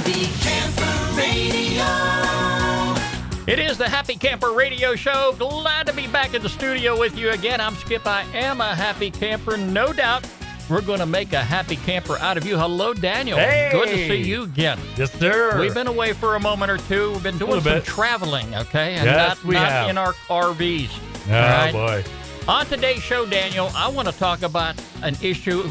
Happy Camper Radio. It is the Happy Camper Radio Show. Glad to be back in the studio with you again. I'm Skip. I am a happy camper, no doubt. We're going to make a happy camper out of you. Hello, Daniel. Hey. Good to see you again. Yes, sir. We've been away for a moment or two. We've been doing some traveling, okay? And yes, not in our RVs. Oh, right? boy. On today's show, Daniel, I want to talk about an issue.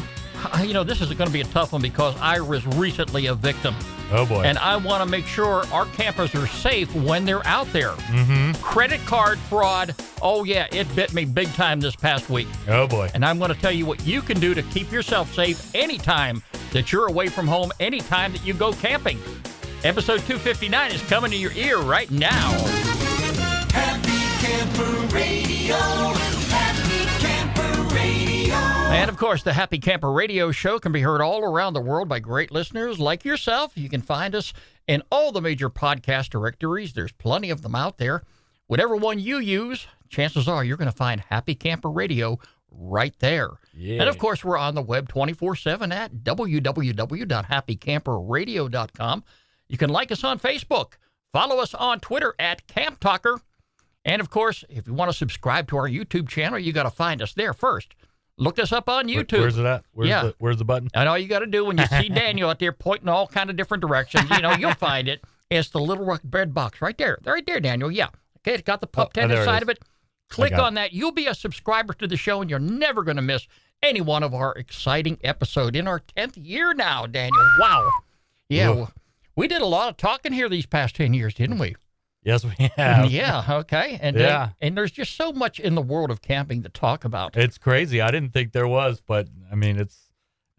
You know, this is going to be a tough one because I was recently a victim. Oh, boy. And I want to make sure our campers are safe when they're out there. Mm-hmm. Credit card fraud. Oh, yeah, it bit me big time this past week. Oh, boy. And I'm going to tell you what you can do to keep yourself safe anytime that you're away from home, anytime that you go camping. Episode 259 is coming to your ear right now. Happy Camper Radio. Happy Camper Radio. And, of course, the Happy Camper Radio Show can be heard all around the world by great listeners like yourself. You can find us in all the major podcast directories. There's plenty of them out there. Whatever one you use, chances are you're going to find Happy Camper Radio right there. Yeah. And, of course, we're on the web 24/7 at www.happycamperradio.com. You can like us on Facebook. Follow us on Twitter at Camp Talker. And, of course, if you want to subscribe to our YouTube channel, you got to find us there first. Look us up on YouTube. Where's it at? Where's the button? And all you got to do when you see Daniel out there pointing all kind of different directions, you'll find it. It's the little red box right there. Right there, Daniel. Yeah. Okay, it's got the pup tent inside of it. Click on that. You'll be a subscriber to the show, and you're never going to miss any one of our exciting episodes in our 10th year now, Daniel. Wow. Yeah, well, we did a lot of talking here these past 10 years, didn't we? Yes, we have. Yeah, okay. And and there's just so much in the world of camping to talk about. It's crazy. I didn't think there was, but, I mean, it's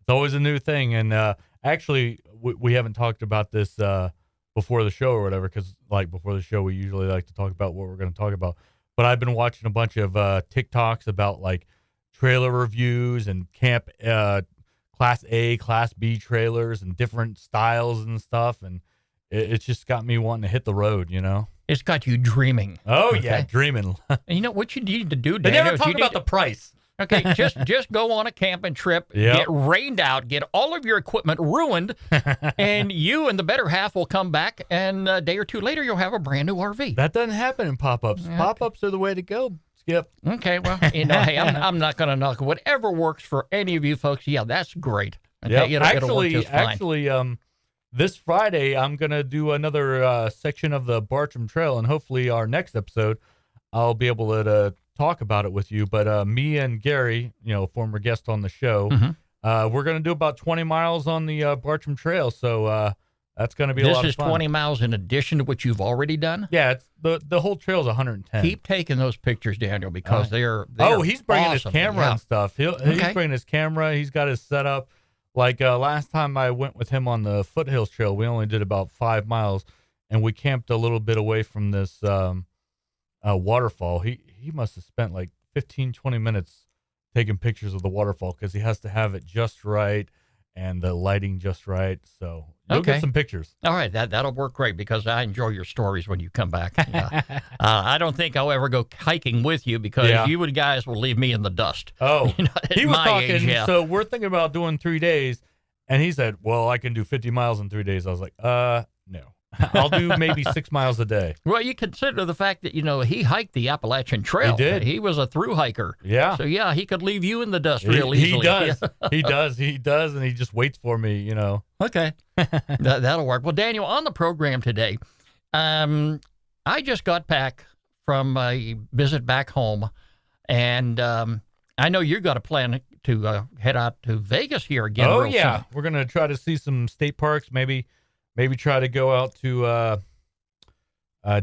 always a new thing. And actually, we haven't talked about this before the show or whatever, because, like, before the show, we usually like to talk about what we're going to talk about. But I've been watching a bunch of TikToks about, like, trailer reviews and camp Class A, Class B trailers and different styles and stuff. And it's just got me wanting to hit the road, It's got you dreaming. Oh, okay? yeah, dreaming. And you know what you need to do, They Daniel? never talk about the price. Okay, just go on a camping trip, get rained out, get all of your equipment ruined, and you and the better half will come back, and a day or two later, you'll have a brand new RV. That doesn't happen in pop-ups. Okay. Pop-ups are the way to go, Skip. Okay, well, hey, I'm not going to knock it. Whatever works for any of you folks, yeah, that's great. Okay, Yeah, it'll work just fine. actually, this Friday, I'm going to do another section of the Bartram Trail, and hopefully our next episode, I'll be able to talk about it with you. But me and Gary, former guest on the show, we're going to do about 20 miles on the Bartram Trail, so that's going to be a lot of fun. This is 20 miles in addition to what you've already done? Yeah, it's the whole trail is 110. Keep taking those pictures, Daniel, because they're he's bringing awesome. his camera and stuff. He's bringing his camera. He's got his setup. Like last time I went with him on the Foothills Trail, we only did about 5 miles, and we camped a little bit away from this waterfall. He must have spent like 15, 20 minutes taking pictures of the waterfall because he has to have it just right and the lighting just right. So you'll get some pictures. All right, that'll work great because I enjoy your stories when you come back. Yeah. I don't think I'll ever go hiking with you because you guys will leave me in the dust. Oh, he was talking. Age, so we're thinking about doing 3 days, and he said, "Well, I can do 50 miles in 3 days." I was like, no. I'll do maybe 6 miles a day. Well, you consider the fact that, he hiked the Appalachian Trail. He did. He was a through hiker. Yeah. So, yeah, he could leave you in the dust real easily. He does. He does, and he just waits for me, Okay. That'll work. Well, Daniel, on the program today, I just got back from a visit back home, and I know you've got a plan to head out to Vegas here again real soon. We're going to try to see some state parks, maybe try to go out to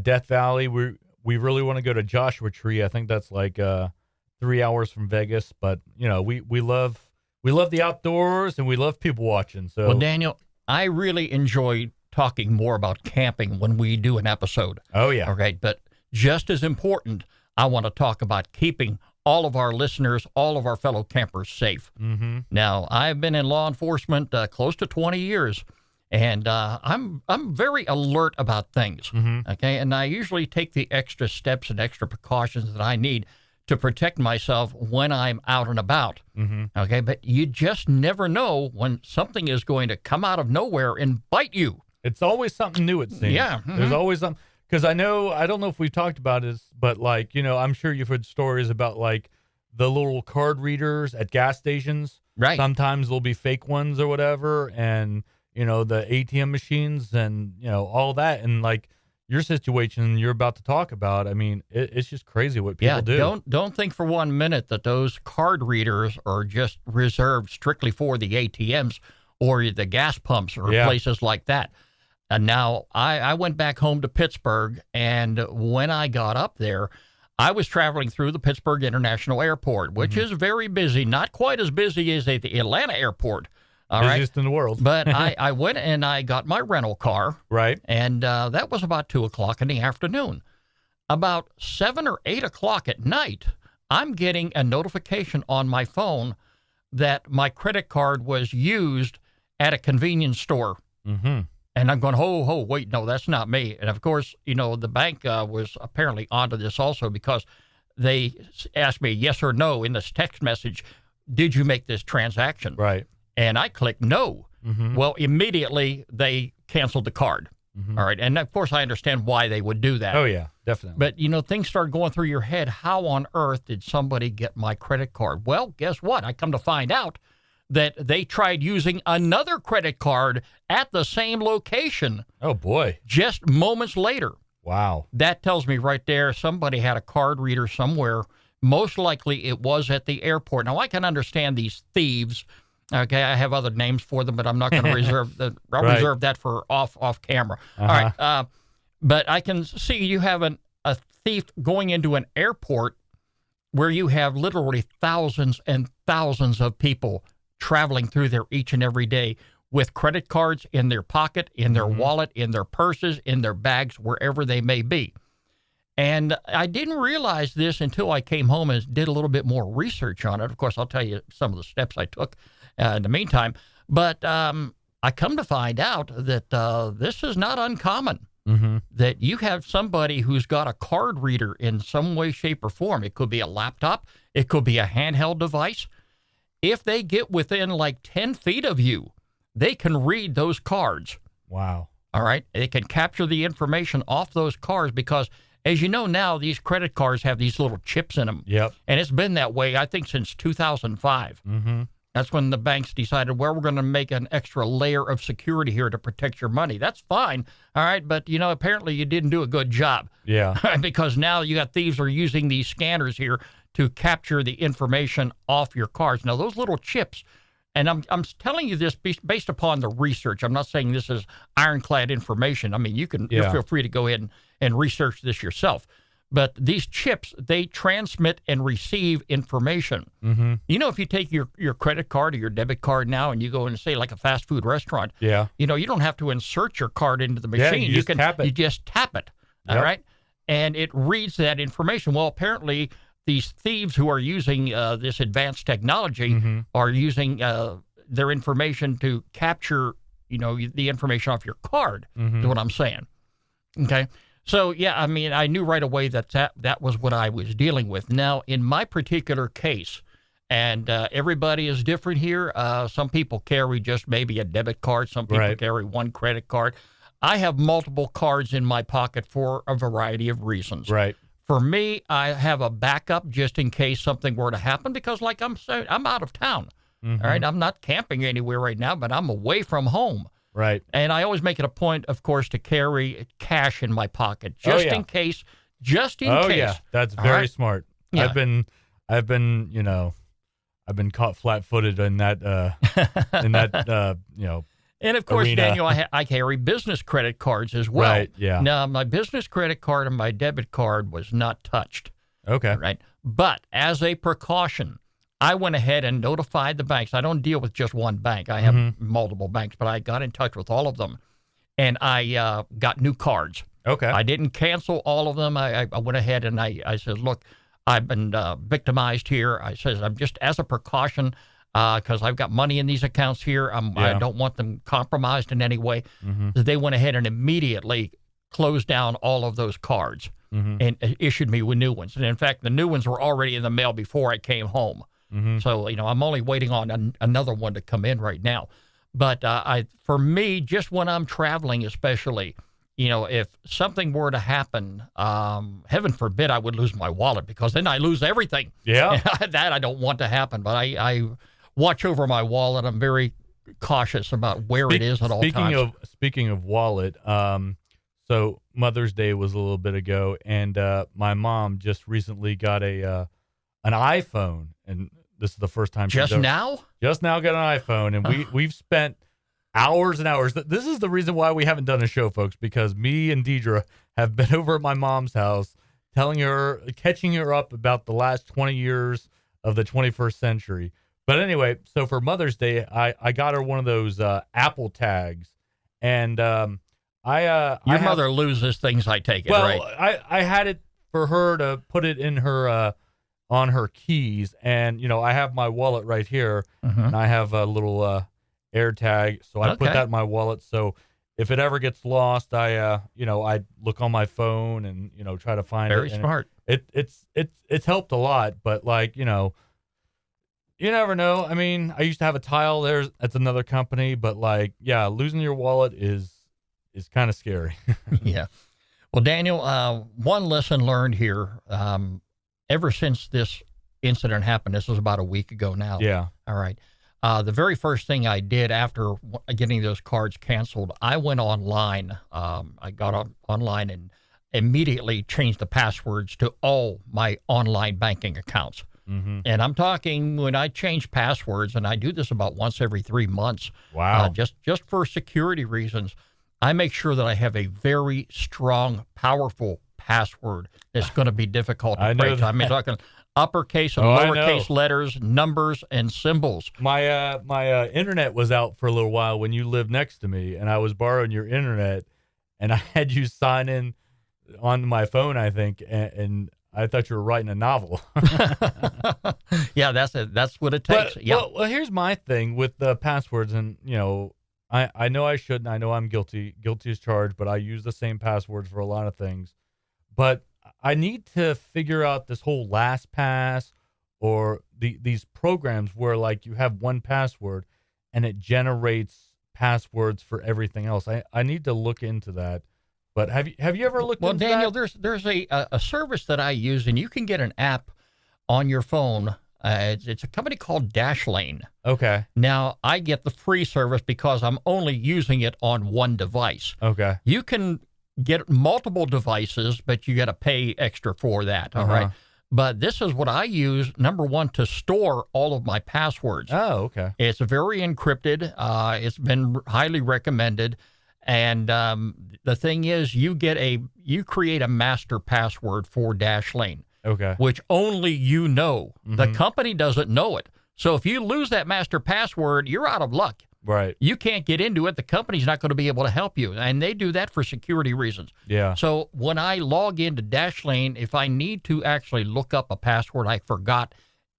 Death Valley. We really want to go to Joshua Tree. I think that's like 3 hours from Vegas. But we love the outdoors and we love people watching. So, well, Daniel, I really enjoy talking more about camping when we do an episode. Oh yeah. Okay, but just as important, I want to talk about keeping all of our listeners, all of our fellow campers safe. Mm-hmm. Now, I've been in law enforcement close to 20 years. And I'm very alert about things, okay? And I usually take the extra steps and extra precautions that I need to protect myself when I'm out and about, okay? But you just never know when something is going to come out of nowhere and bite you. It's always something new, it seems. Yeah. There's always something. Because I don't know if we've talked about this, but like, I'm sure you've heard stories about like the little card readers at gas stations. Right. Sometimes there'll be fake ones or whatever. And, the ATM machines and, all that. And like your situation you're about to talk about, I mean, it's just crazy what people do. Don't think for 1 minute that those card readers are just reserved strictly for the ATMs or the gas pumps or places like that. And now I went back home to Pittsburgh, and when I got up there, I was traveling through the Pittsburgh International Airport, which is very busy, not quite as busy as the Atlanta airport. All right, busiest in the world. But I went and I got my rental car. Right. And that was about 2 o'clock in the afternoon. About 7 or 8 o'clock at night, I'm getting a notification on my phone that my credit card was used at a convenience store. Mm-hmm. And I'm going, wait, no, that's not me. And, of course, the bank was apparently onto this also because they asked me yes or no in this text message, did you make this transaction? Right. And I clicked no. Mm-hmm. Well, immediately they canceled the card. Mm-hmm. All right. And, of course, I understand why they would do that. Oh, yeah, definitely. But, things start going through your head. How on earth did somebody get my credit card? Well, guess what? I come to find out that they tried using another credit card at the same location. Oh, boy. Just moments later. Wow. That tells me right there somebody had a card reader somewhere. Most likely it was at the airport. Now, I can understand these thieves. Okay, I have other names for them, but I'm not going to reserve that. I'll reserve that for off camera. Uh-huh. All right. But I can see you have a thief going into an airport where you have literally thousands and thousands of people traveling through there each and every day with credit cards in their pocket, in their wallet, in their purses, in their bags, wherever they may be. And I didn't realize this until I came home and did a little bit more research on it. Of course, I'll tell you some of the steps I took in the meantime. But I come to find out that this is not uncommon, that you have somebody who's got a card reader in some way, shape, or form. It could be a laptop. It could be a handheld device. If they get within like 10 feet of you, they can read those cards. Wow. All right. They can capture the information off those cards because, as you know now, these credit cards have these little chips in them. Yep. And it's been that way, I think, since 2005. Mm-hmm. That's when the banks decided, well, we're going to make an extra layer of security here to protect your money. That's fine. All right. But, apparently you didn't do a good job. Yeah. Because now you got thieves are using these scanners here to capture the information off your cards. Now, those little chips, and I'm telling you this based upon the research. I'm not saying this is ironclad information. I mean, you feel free to go ahead and research this yourself. But these chips, they transmit and receive information. Mm-hmm. If you take your credit card or your debit card now and you go and say like a fast food restaurant, yeah, you don't have to insert your card into the machine. You just tap it. You just tap it. Yep. All right. And it reads that information. Well, apparently these thieves who are using this advanced technology are using their information to capture, the information off your card, is what I'm saying. Okay. So, yeah, I mean, I knew right away that was what I was dealing with. Now, in my particular case, and everybody is different here. Some people carry just maybe a debit card. Some people carry one credit card. I have multiple cards in my pocket for a variety of reasons. Right. For me, I have a backup just in case something were to happen because, like I'm saying, I'm out of town. All right. I'm not camping anywhere right now, but I'm away from home. Right. And I always make it a point, of course, to carry cash in my pocket just in case. Just in case. Oh, yeah. That's very smart. Yeah. I've been caught flat-footed in that And of course, arena. Daniel, I carry business credit cards as well. Right, yeah. Now, my business credit card and my debit card was not touched. Okay. Right. But as a precaution, I went ahead and notified the banks. I don't deal with just one bank. I have multiple banks, but I got in touch with all of them, and I got new cards. Okay. I didn't cancel all of them. I went ahead and I said, look, I've been victimized here. I said, I'm just as a precaution because I've got money in these accounts here. I don't want them compromised in any way. So they went ahead and immediately closed down all of those cards and issued me with new ones. And in fact, the new ones were already in the mail before I came home. So, I'm only waiting on another one to come in right now. But for me, just when I'm traveling, especially, if something were to happen, heaven forbid I would lose my wallet, because then I lose everything. Yeah. That I don't want to happen. But I watch over my wallet. I'm very cautious about where it is at all times. Speaking of wallet, so Mother's Day was a little bit ago, and my mom just recently got an iPhone, and this is the first time Just now got an iPhone, and we've spent hours and hours. This is the reason why we haven't done a show, folks, because me and Deidre have been over at my mom's house catching her up about the last 20 years of the 21st century. But anyway, so for Mother's Day, I got her one of those Apple tags, and your mother loses things, I take it, right? I had it for her to put it in her on her keys, and I have my wallet right here, and I have a little air tag, so I put that in my wallet. So if it ever gets lost, I look on my phone and try to find it. Very smart. It's helped a lot, but you never know. I mean, I used to have a tile there. That's another company, but losing your wallet is kind of scary. Yeah. Well, Daniel, one lesson learned here. Ever since this incident happened, this was about a week ago now. Yeah. All right. The very first thing I did after getting those cards canceled, I went online. I got online and immediately changed the passwords to all my online banking accounts. Mm-hmm. And I'm talking when I change passwords, and I do this about once every 3 months. Wow. Just for security reasons, I make sure that I have a very strong, powerful password that's going to be difficult to break. I mean, talking uppercase and lowercase letters, numbers, and symbols. My internet was out for a little while when you lived next to me, and I was borrowing your internet, and I had you sign in on my phone, I think, and I thought you were writing a novel. Yeah, that's it. That's what it takes. Yeah. Well, here's my thing with the passwords, and I know I shouldn't. I know I'm guilty as charged, but I use the same passwords for a lot of things. But I need to figure out this whole LastPass or these programs where you have one password and it generates passwords for everything else. I need to look into that. But have you ever looked into Daniel, that? there's a service that I use, and you can get an app on your phone. It's a company called Dashlane. Okay. Now, I get the free service because I'm only using it on one device. Okay. You can get multiple devices, but you got to pay extra for that. All right. But this is what I use, number one, to store all of my passwords. Oh, okay. It's very encrypted. It's been highly recommended. And the thing is, you create a master password for Dashlane. Okay. Which only you know. Mm-hmm. The company doesn't know it. So if you lose that master password, you're out of luck. Right. You can't get into it. The company's not going to be able to help you. And they do that for security reasons. Yeah. So when I log into Dashlane, if I need to actually look up a password I forgot,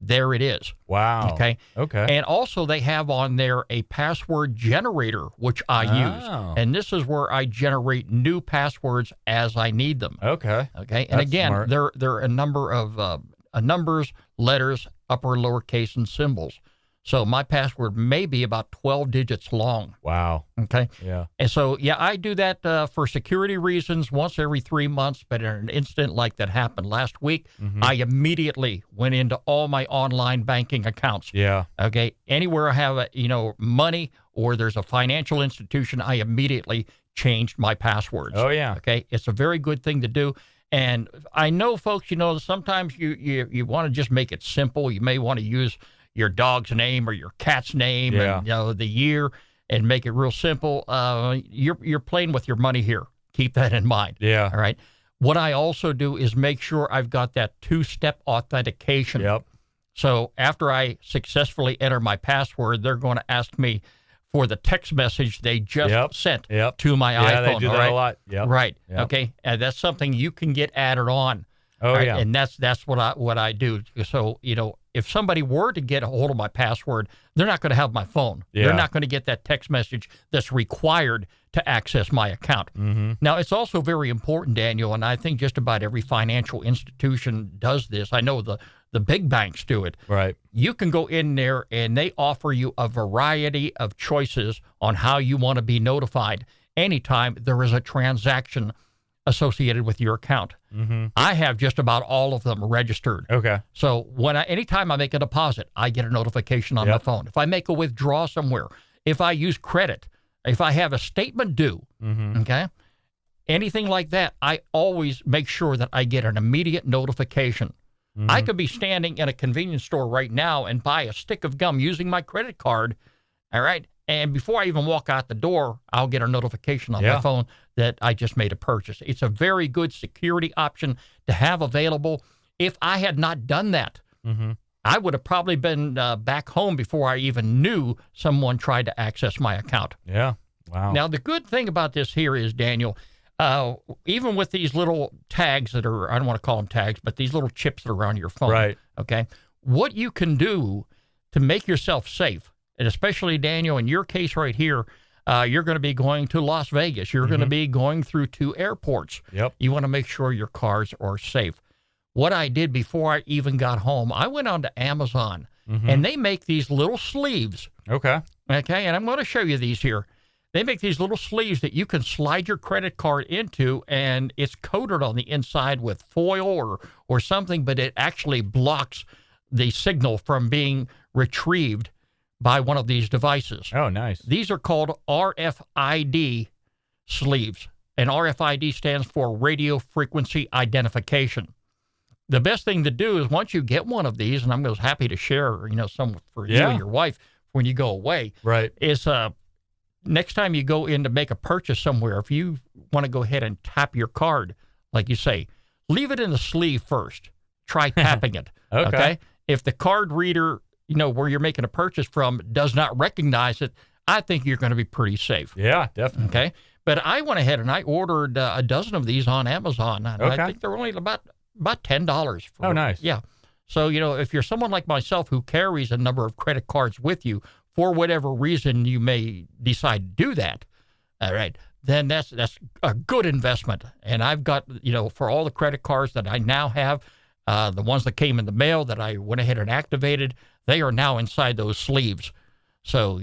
there it is. Wow. Okay. Okay. And also they have on there a password generator, which I use. And this is where I generate new passwords as I need them. Okay. Okay. And That's again, smart. there are a number of numbers, letters, upper and lowercase, and symbols. So my password may be about 12 digits long. Wow. Okay. Yeah. And so, I do that for security reasons once every 3 months. But in an incident like that happened last week, I immediately went into all my online banking accounts. Yeah. Okay. Anywhere I have, money or there's a financial institution, I immediately changed my passwords. Oh, yeah. Okay. It's a very good thing to do. And I know, folks, sometimes you want to just make it simple. You may want to use your dog's name or your cat's name and the year and make it real simple. You're playing with your money here. Keep that in mind. Yeah. All right. What I also do is make sure I've got that 2-step authentication. Yep. So after I successfully enter my password, they're going to ask me for the text message they just sent to my iPhone. Yeah, they do that a lot. Yep. Right. Yep. Okay. And that's something you can get added on. Oh, right? yeah. And that's what I do. So, if somebody were to get a hold of my password, they're not going to have my phone. Yeah. They're not going to get that text message that's required to access my account. Mm-hmm. Now, it's also very important, Daniel, and I think just about every financial institution does this. I know the the big banks do it. Right. You can go in there and they offer you a variety of choices on how you want to be notified anytime there is a transaction associated with your account. Mm-hmm. I have just about all of them registered. Okay. So anytime I make a deposit, I get a notification on my phone. If I make a withdrawal somewhere, if I use credit, if I have a statement due, okay, anything like that, I always make sure that I get an immediate notification. I could be standing in a convenience store right now and buy a stick of gum using my credit card, all right? And before I even walk out the door, I'll get a notification on my phone that I just made a purchase. It's a very good security option to have available. If I had not done that, I would have probably been back home before I even knew someone tried to access my account. Yeah. Wow. Now, the good thing about this here is, Daniel, even with these little tags that are, I don't want to call them tags, but these little chips that are on your phone. Right. Okay. What you can do to make yourself safe, and especially, Daniel, in your case right here, you're going to be going to Las Vegas. You're going to be going through 2 airports. Yep. You want to make sure your cars are safe. What I did before I even got home, I went on to Amazon, and they make these little sleeves. Okay. Okay. And I'm going to show you these here. They make these little sleeves that you can slide your credit card into, and it's coated on the inside with foil or something, but it actually blocks the signal from being retrieved by one of these devices. Oh, nice. These are called RFID sleeves, and RFID stands for radio frequency identification. The best thing to do is once you get one of these, and I'm just happy to share, some for you and your wife when you go away, right, is next time you go in to make a purchase somewhere, if you want to go ahead and tap your card, like you say, leave it in the sleeve first. Try tapping it. Okay. If the card reader, where you're making a purchase from, does not recognize it, I think you're going to be pretty safe. Yeah, definitely. Okay. But I went ahead and I ordered a dozen of these on Amazon. And I think they're only about $10. Oh, nice. Yeah. So, if you're someone like myself who carries a number of credit cards with you, for whatever reason you may decide to do that, all right, then that's a good investment. And I've got, for all the credit cards that I now have, the ones that came in the mail that I went ahead and activated, they are now inside those sleeves. So,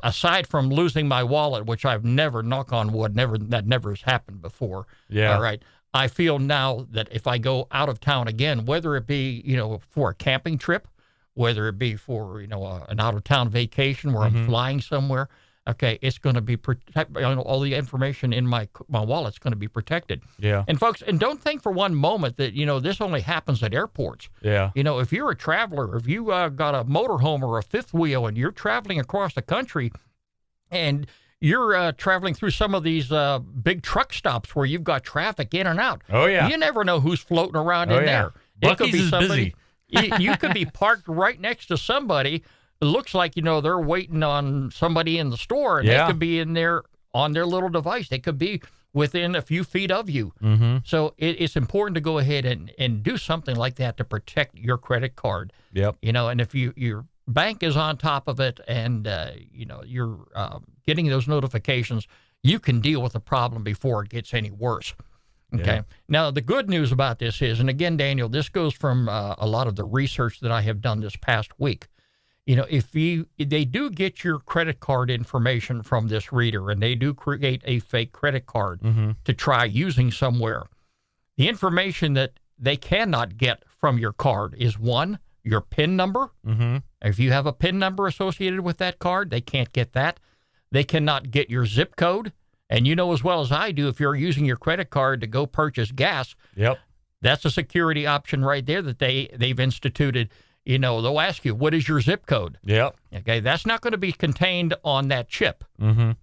aside from losing my wallet, which I've never, knock on wood, that never has happened before. Yeah. All right. I feel now that if I go out of town again, whether it be, for a camping trip, whether it be for, an out-of-town vacation where I'm flying somewhere, okay, it's going to be all the information in my wallet's going to be protected. Yeah. And folks, and don't think for one moment that, this only happens at airports. Yeah. If you're a traveler, if you got a motorhome or a fifth wheel and you're traveling across the country and you're traveling through some of these big truck stops where you've got traffic in and out. Oh, yeah. You never know who's floating around in there. Buc-ee's is busy. You could be parked right next to somebody. It looks like, they're waiting on somebody in the store, and they could be in there on their little device. They could be within a few feet of you. So it's important to go ahead and do something like that to protect your credit card. Yep. And if your bank is on top of it and, you're getting those notifications, you can deal with the problem before it gets any worse. Okay. Yeah. Now, the good news about this is, and again, Daniel, this goes from a lot of the research that I have done this past week. If they do get your credit card information from this reader and they do create a fake credit card to try using somewhere, the information that they cannot get from your card is, one, your PIN number. If you have a PIN number associated with that card, they can't get that. They cannot get your zip code. And as well as I do, if you're using your credit card to go purchase gas, that's a security option right there that they've instituted. They'll ask you, what is your zip code? Okay, that's not going to be contained on that chip.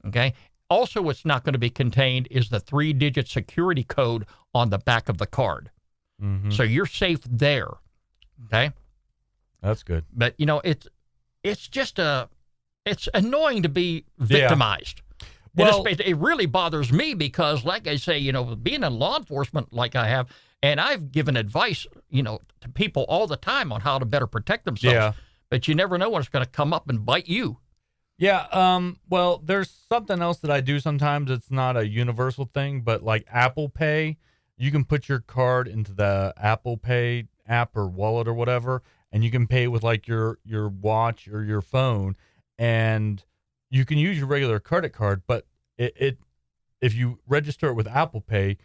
Okay. Also, what's not going to be contained is the 3-digit security code on the back of the card. So you're safe there. Okay. That's good. But, it's just it's annoying to be victimized. Well, it really bothers me because, like I say, being in law enforcement like I have, and I've given advice, to people all the time on how to better protect themselves. Yeah. But you never know when it's going to come up and bite you. Yeah. Well, there's something else that I do sometimes. It's not a universal thing, but like Apple Pay, you can put your card into the Apple Pay app or wallet or whatever, and you can pay with like your watch or your phone, and you can use your regular credit card, but it if you register it with Apple Pay,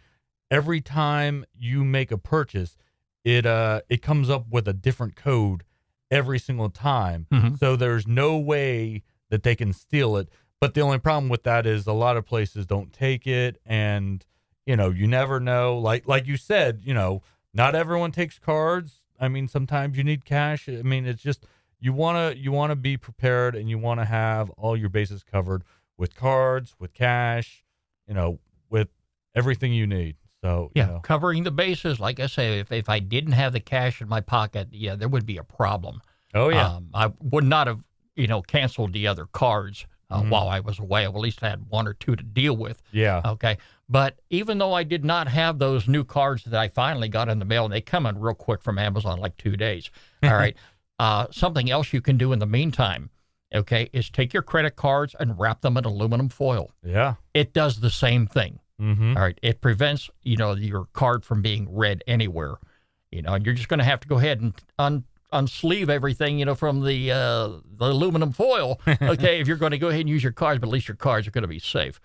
every time you make a purchase, it comes up with a different code every single time. Mm-hmm. So there's no way that they can steal it. But the only problem with that is a lot of places don't take it, and you never know. Like you said, not everyone takes cards. I mean, sometimes you need cash. I mean, it's just you wanna be prepared, and you want to have all your bases covered with cards, with cash, with everything you need. So covering the bases. Like I say, if I didn't have the cash in my pocket, there would be a problem. Oh yeah, I would not have canceled the other cards while I was away. I at least had one or two to deal with. Yeah. Okay. But even though I did not have those new cards that I finally got in the mail, and they come in real quick from Amazon, like 2 days. All right. Something else you can do in the meantime, okay, is take your credit cards and wrap them in aluminum foil. Yeah. It does the same thing. Mm-hmm. All right. It prevents, your card from being read anywhere, and you're just going to have to go ahead and unsleeve everything, from the aluminum foil. Okay. If you're going to go ahead and use your cards, but at least your cards are going to be safe.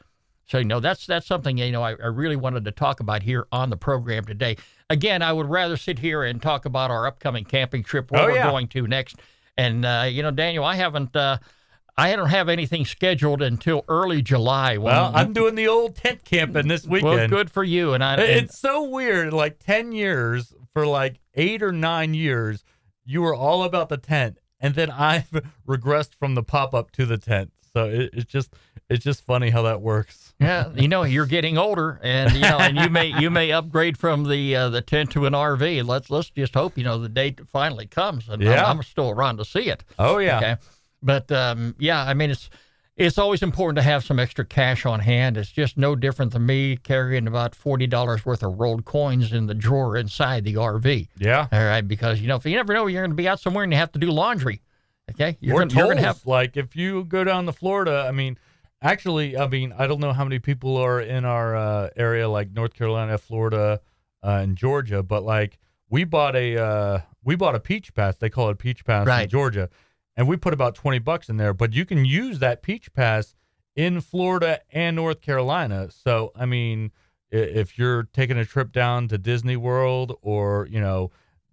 So, that's something, I really wanted to talk about here on the program today. Again, I would rather sit here and talk about our upcoming camping trip, where we're going to next. And, Daniel, I don't have anything scheduled until early July. Well, I'm doing the old tent camping this weekend. Well, good for you. And it's so weird. Like 10 years, for like 8 or 9 years, you were all about the tent, and then I've regressed from the pop-up to the tent. So it's just funny how that works. Yeah, you're getting older, and and you may upgrade from the tent to an RV. Let's just hope the date finally comes, and I'm still around to see it. Oh yeah. Okay, but I mean it's always important to have some extra cash on hand. It's just no different than me carrying about $40 worth of rolled coins in the drawer inside the RV. Yeah. All right, because if you never know, you're going to be out somewhere and you have to do laundry. Okay, you're going to have, like, if you go down to Florida. I mean, actually, I don't know how many people are in our area, like North Carolina, Florida, and Georgia, but like we bought a Peach Pass. They call it a Peach Pass in Georgia. And we put about $20 in there, but you can use that Peach Pass in Florida and North Carolina. So, I mean, if you're taking a trip down to Disney World or,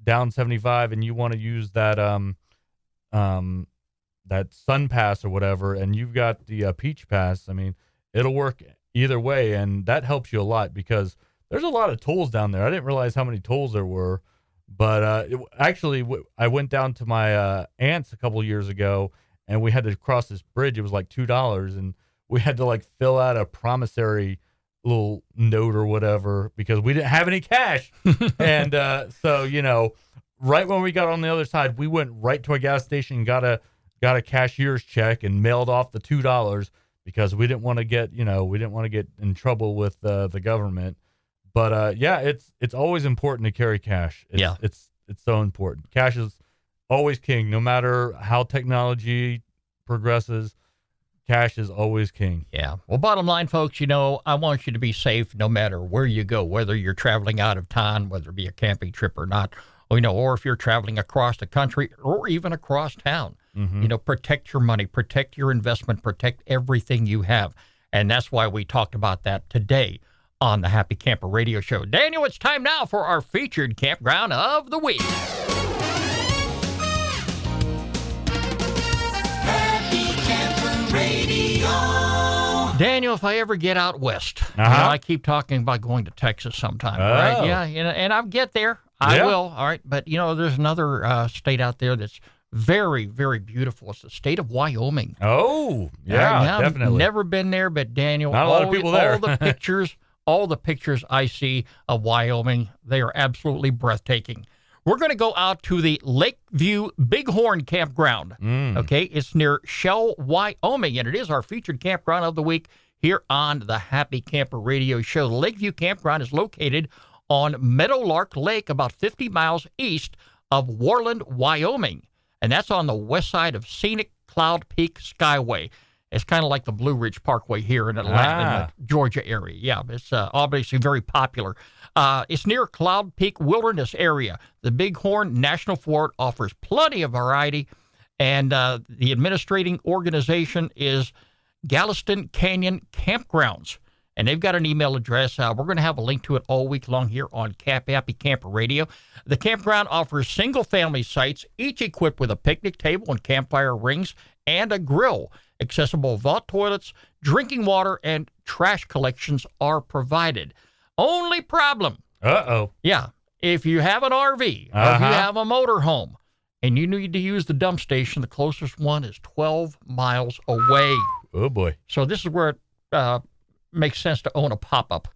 down 75 and you want to use that that Sun Pass or whatever, and you've got the Peach Pass, I mean, it'll work either way. And that helps you a lot because there's a lot of tolls down there. I didn't realize how many tolls there were. But I went down to my aunt's a couple of years ago, and we had to cross this bridge. It was like $2, and we had to like fill out a promissory little note or whatever because we didn't have any cash. And so right when we got on the other side, we went right to a gas station and got a cashier's check and mailed off the $2 because we didn't want to get in trouble with the government. But it's always important to carry cash. It's so important. Cash is always king, no matter how technology progresses. Cash is always king. Yeah. Well, bottom line, folks, I want you to be safe no matter where you go, whether you're traveling out of town, whether it be a camping trip or not, or if you're traveling across the country or even across town. Mm-hmm. Protect your money, protect your investment, protect everything you have. And that's why we talked about that today on the Happy Camper Radio Show. Daniel, it's time now for our featured campground of the week. Happy Camper Radio. Daniel, if I ever get out west, I keep talking about going to Texas sometime, right? Yeah, and I'll get there. I will, all right. But, there's another state out there that's very, very beautiful. It's the state of Wyoming. Oh, yeah, definitely. I've never been there, but Daniel, not a lot of people there. All the pictures I see of Wyoming, they are absolutely breathtaking. We're going to go out to the Lakeview Bighorn Campground. Okay, it's near Shell, Wyoming, and it is our featured campground of the week here on the Happy Camper Radio Show. The Lakeview Campground is located on Meadowlark Lake, about 50 miles east of Worland, Wyoming, and that's on the west side of scenic Cloud Peak Skyway. It's kind of like the Blue Ridge Parkway here in Atlanta, in the Georgia area. Yeah, it's obviously very popular. It's near Cloud Peak Wilderness area. The Bighorn National Forest offers plenty of variety, and the administrating organization is Galveston Canyon Campgrounds. And they've got an email address. We're going to have a link to it all week long here on Happy Camper Radio. The campground offers single-family sites, each equipped with a picnic table and campfire rings and a grill. Accessible vault toilets, drinking water, and trash collections are provided. Only problem. Yeah. If you have an RV or if you have a motorhome and you need to use the dump station, the closest one is 12 miles away. Oh, boy. So this is where it makes sense to own a pop-up.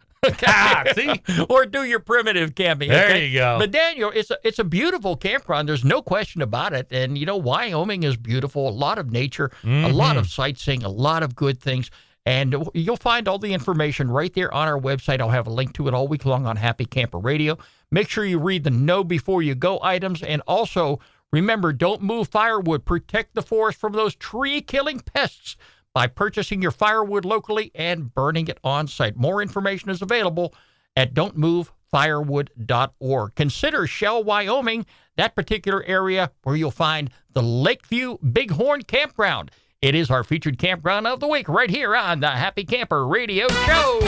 See? Or do your primitive camping. There you go. But Daniel, it's a beautiful campground. There's no question about it. And, you know, Wyoming is beautiful. A lot of nature, a lot of sightseeing, a lot of good things. And you'll find all the information right there on our website. I'll have a link to it all week long on Happy Camper Radio. Make sure you read the know before you go items. And also, remember, don't move firewood. Protect the forest from those tree-killing pests by purchasing your firewood locally and burning it on site. More information is available at don'tmovefirewood.org. Consider Shell, Wyoming, that particular area where you'll find the Lakeview Bighorn Campground. It is our featured campground of the week right here on the Happy Camper Radio Show.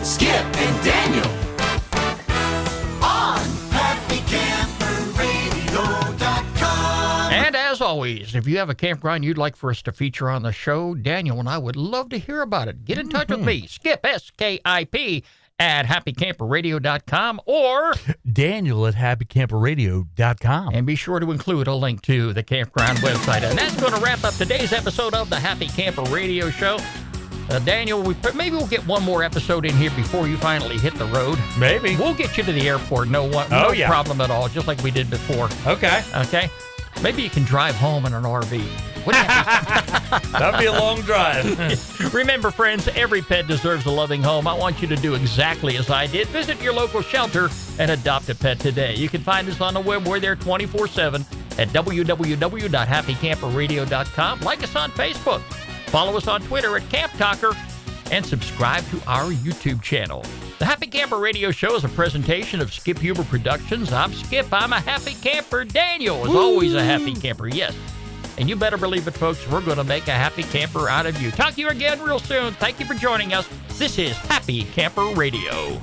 Skip and Daniel on happycamperradio.com. And as always, if you have a campground you'd like for us to feature on the show, Daniel and I would love to hear about it. Get in touch with me, Skip, S-K-I-P, at happycamperradio.com or Daniel at happycamperradio.com. And be sure to include a link to the campground website. And that's going to wrap up today's episode of the Happy Camper Radio Show. Daniel, maybe we'll get one more episode in here before you finally hit the road. Maybe. We'll get you to the airport. No problem at all, just like we did before. Okay. Maybe you can drive home in an RV. That'd be a long drive. Remember, friends, every pet deserves a loving home. I want you to do exactly as I did. Visit your local shelter and adopt a pet today. You can find us on the web. We're there 24/7 at www.happycamperradio.com. Like us on Facebook. Follow us on Twitter at Camp Talker. And subscribe to our YouTube channel. The Happy Camper Radio Show is a presentation of Skip Huber Productions. I'm Skip. I'm a happy camper. Daniel is always a happy camper, yes. And you better believe it, folks. We're going to make a happy camper out of you. Talk to you again real soon. Thank you for joining us. This is Happy Camper Radio.